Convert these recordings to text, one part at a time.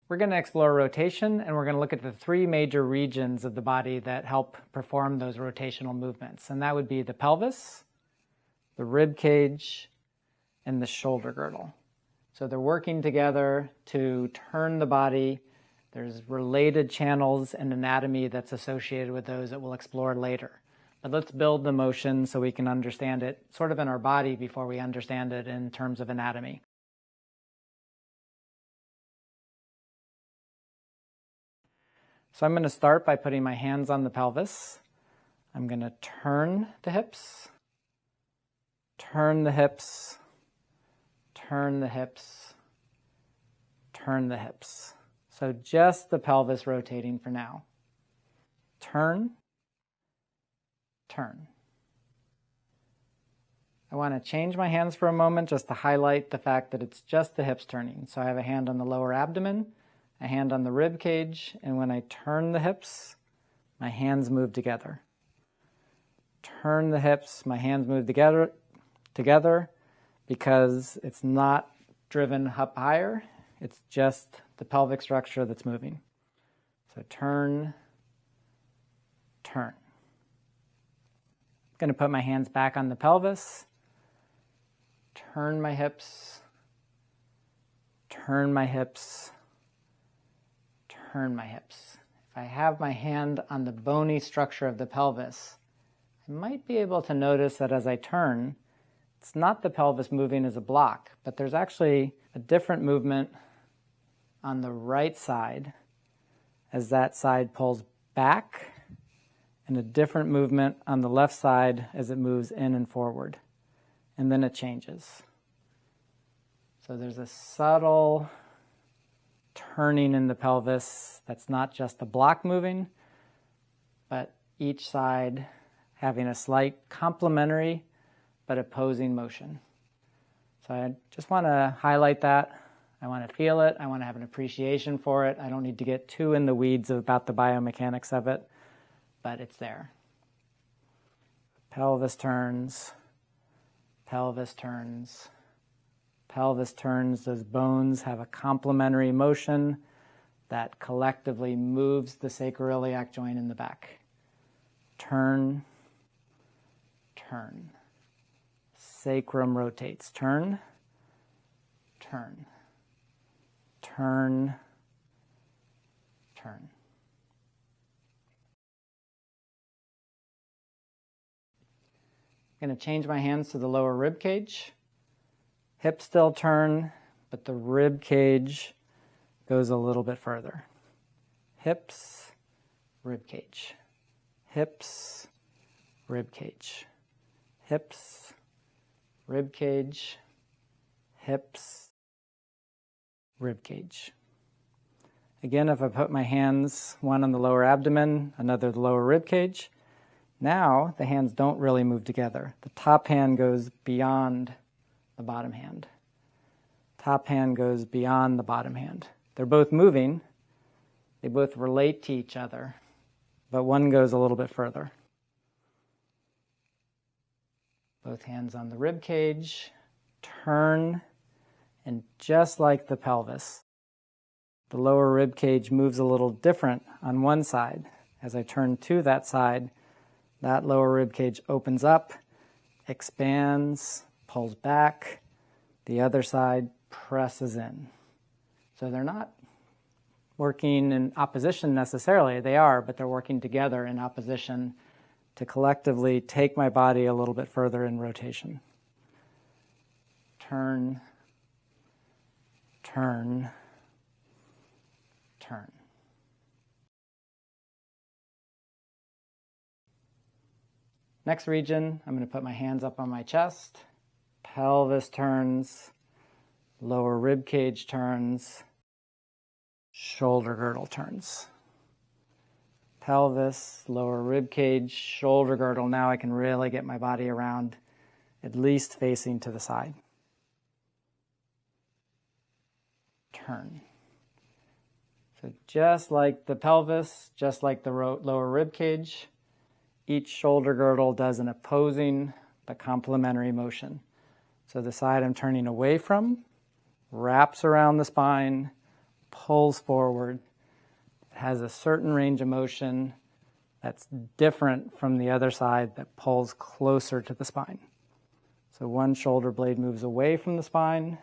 We're going to explore rotation, and we're going to look at the three major regions of the body that help perform those rotational movements. And that would be the pelvis, the rib cage, and the shoulder girdle. So they're working together to turn the body. There's related channels and anatomy that's associated with those that we'll explore later. But let's build the motion so we can understand it sort of in our body before we understand it in terms of anatomy. So I'm going to start by putting my hands on the pelvis. I'm going to turn the hips, turn the hips, turn the hips, turn the hips. So just the pelvis rotating for now. Turn, turn. I want to change my hands for a moment just to highlight the fact that it's just the hips turning. So I have a hand on the lower abdomen, a hand on the rib cage, and when I turn the hips, my hands move together. Turn the hips, my hands move together because it's not driven up higher, it's just the pelvic structure that's moving. So turn, turn. I'm going to put my hands back on the pelvis, turn my hips, turn my hips, turn my hips. If I have my hand on the bony structure of the pelvis, I might be able to notice that as I turn, it's not the pelvis moving as a block, but there's actually a different movement on the right side as that side pulls back, and a different movement on the left side as it moves in and forward. And then it changes. So there's a subtle turning in the pelvis that's not just a block moving, but each side having a slight complementary but opposing motion. So I just want to highlight that. I want to feel it. I want to have an appreciation for it. I don't need to get too in the weeds about the biomechanics of it, but it's there. Pelvis turns, pelvis turns, pelvis turns. Those bones have a complementary motion that collectively moves the sacroiliac joint in the back. Turn, turn. Sacrum rotates. Turn, turn, turn, turn. I'm going to change my hands to the lower rib cage. Hips still turn, but the rib cage goes a little bit further. Hips, rib cage. Hips, rib cage. Hips, rib cage. Hips, rib cage. Again, if I put my hands, one on the lower abdomen, another the lower rib cage, now the hands don't really move together. The top hand goes beyond the bottom hand. Top hand goes beyond the bottom hand. They're both moving. They both relate to each other, but one goes a little bit further. Both hands on the rib cage, turn, and just like the pelvis, the lower rib cage moves a little different on one side. As I turn to that side, that lower rib cage opens up, expands, pulls back. The other side presses in. So they're not working in opposition necessarily. They are, but they're working together in opposition to collectively take my body a little bit further in rotation. Turn, turn, turn. Next region, I'm going to put my hands up on my chest. Pelvis turns, lower rib cage turns, shoulder girdle turns. Pelvis, lower rib cage, shoulder girdle. Now I can really get my body around, at least facing to the side. Turn. So just like the pelvis, just like the lower rib cage, each shoulder girdle does an opposing but complementary motion. So the side I'm turning away from wraps around the spine, pulls forward. It has a certain range of motion that's different from the other side that pulls closer to the spine. So one shoulder blade moves away from the spine,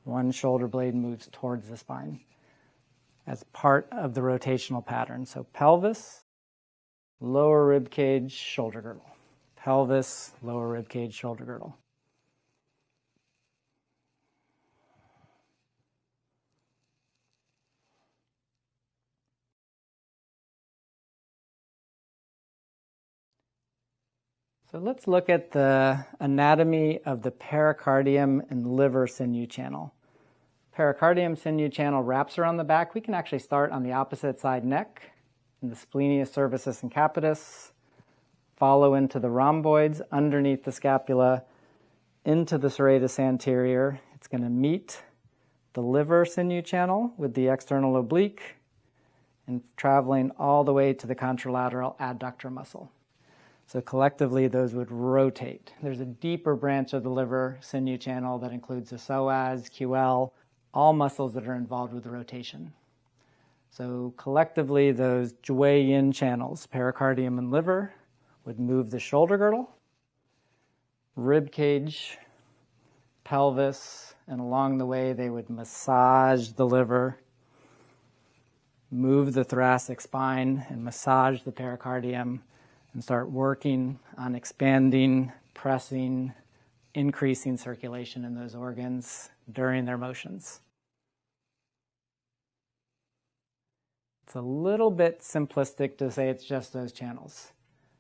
one shoulder blade moves towards the spine as part of the rotational pattern. So pelvis, lower rib cage, shoulder girdle. Pelvis, lower rib cage, shoulder girdle. So let's look at the anatomy of the pericardium and liver sinew channel. Pericardium sinew channel wraps around the back. We can actually start on the opposite side neck, in the splenius, cervicis, and capitis, follow into the rhomboids underneath the scapula, into the serratus anterior. It's going to meet the liver sinew channel with the external oblique and traveling all the way to the contralateral adductor muscle. So collectively, those would rotate. There's a deeper branch of the liver sinew channel that includes the psoas, QL, all muscles that are involved with the rotation. So collectively, those jueyin channels, pericardium and liver, would move the shoulder girdle, rib cage, pelvis, and along the way, they would massage the liver, move the thoracic spine, and massage the pericardium, and start working on expanding, pressing, increasing circulation in those organs during their motions. It's a little bit simplistic to say it's just those channels,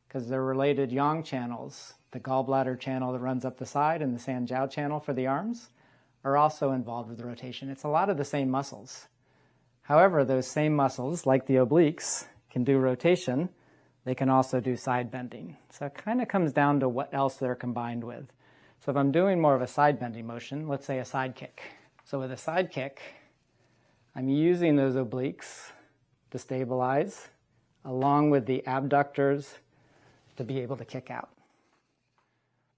because they're related yang channels. The gallbladder channel that runs up the side and the Sanjiao channel for the arms are also involved with the rotation. It's a lot of the same muscles. However, those same muscles, like the obliques, can do rotation. They can also do side bending. So it kind of comes down to what else they're combined with. So if I'm doing more of a side bending motion, let's say a side kick. So with a side kick, I'm using those obliques to stabilize, along with the abductors to be able to kick out.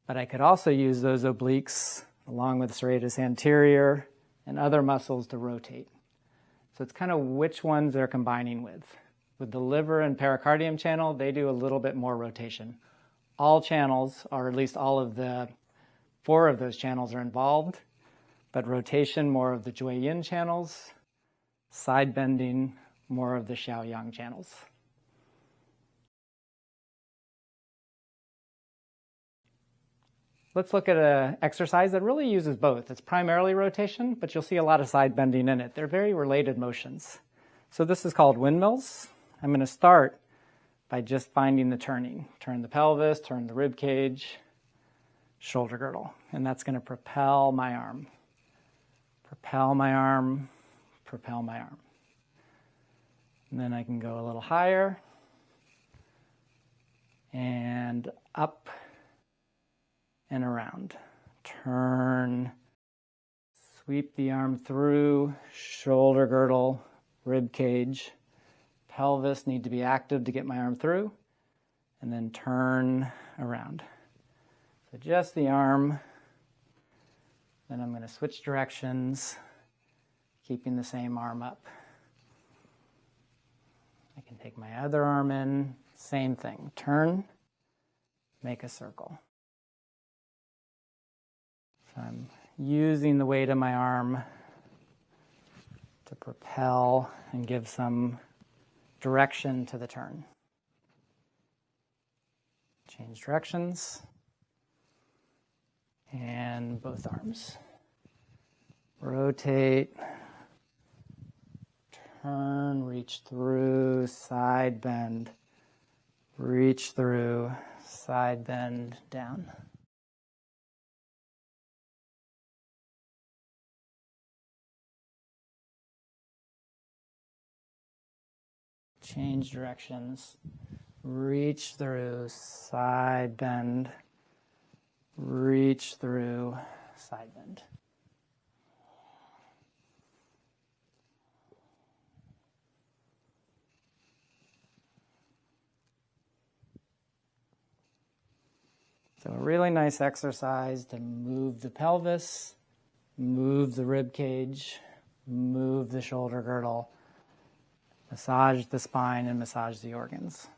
But I could also use those obliques, along with serratus anterior and other muscles to rotate. So it's kind of which ones they're combining with. With the liver and pericardium channel, they do a little bit more rotation. All channels, or at least all of the 4 of those channels are involved, but rotation, more of the jueyin channels, side bending, more of the xiaoyang channels. Let's look at an exercise that really uses both. It's primarily rotation, but you'll see a lot of side bending in it. They're very related motions. So this is called windmills. I'm going to start by just finding the turning. Turn the pelvis, turn the rib cage, shoulder girdle. And that's going to propel my arm. Propel my arm, propel my arm. And then I can go a little higher and up and around. Turn, sweep the arm through, shoulder girdle, rib cage, pelvis need to be active to get my arm through, and then turn around. So just the arm. Then I'm going to switch directions, keeping the same arm up. I can take my other arm in, same thing. Turn, make a circle. So I'm using the weight of my arm to propel and give some direction to the turn. Change directions. And both arms. Rotate. Turn, reach through, side bend. Reach through, side bend, down. Change directions, reach through, side bend, reach through, side bend. So a really nice exercise to move the pelvis, move the rib cage, Move the shoulder girdle, massage the spine, and massage the organs.